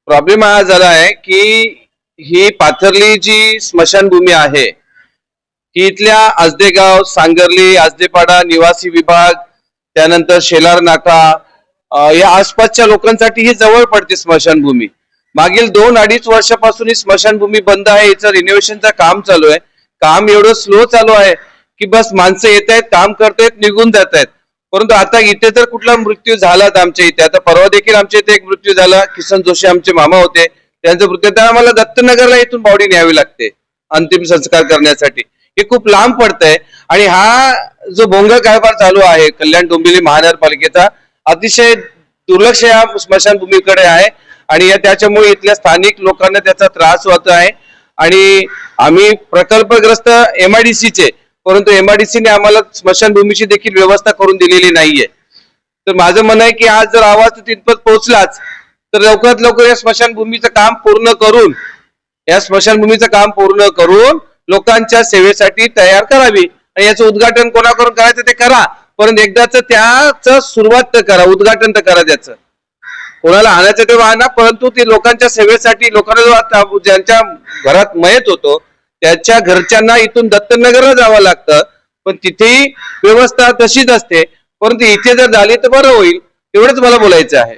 Problem हा झाला आहे की ही पाथर्ली जी स्मशानभूमी आहे ही इथल्या आजदेगाव, सांगर्ली, आजदेपाडा निवासी विभाग, त्यानंतर शेलार नाका या आसपासच्या लोकांसाठी ही जवळ पडते स्मशानभूमी. मागील 2-2.5 वर्षापासून ही स्मशानभूमी बंद आहे. याचं रिनोव्हेशनचं काम चालू आहे. काम एवढं स्लो चालू आहे की बस माणसं येत आहेत, काम करतायत, निघून जात आहेत. परंतु आता इथे जर कुठला मृत्यू झालाच आमच्या इथे, आता परवा देखील आमच्या इथे एक मृत्यू झाला. किसन जोशी आमचे मामा होते, त्यांचा मृत्यू, तर आम्हाला दत्तनगरला इथून बॉडी न्यावी लागते अंतिम संस्कार करण्यासाठी. हे खूप लांब पडतंय आणि हा जो भोंग कारभार चालू आहे कल्याण डोंबिवली महानगरपालिकेचा, अतिशय दुर्लक्ष या स्मशानभूमीकडे आहे आणि त्याच्यामुळे इथल्या स्थानिक लोकांना त्याचा त्रास होत आहे. आणि आम्ही प्रकल्पग्रस्त MIDCचे, परंतु MIDCने आम्हाला स्मशानभूमीची देखील व्यवस्था करून दिलेली नाहीये. तर माझं म्हणणं आहे की आज जर आवाज तिथपर्यंत पोहोचलाच तर लवकरात लवकर या स्मशानभूमीचं काम पूर्ण करून लोकांच्या सेवेसाठी तयार करावी. आणि याचं उद्घाटन कोणाकडून करायचं ते करा, परंतु एकदाच त्याचं सुरुवात तर करा, उद्घाटन तर करा. त्याचं कोणाला आणायचं तेव्हा आणा, परंतु ते लोकांच्या सेवेसाठी, लोकांना ज्यांच्या घरात मयत होतो त्याच्या घरच्यांना इथून दत्तनगरला जावं लागतं, पण तिथेही व्यवस्था तशीच असते. परंतु इथे जर झाली तर बरं होईल, एवढंच मला बोलायचं आहे.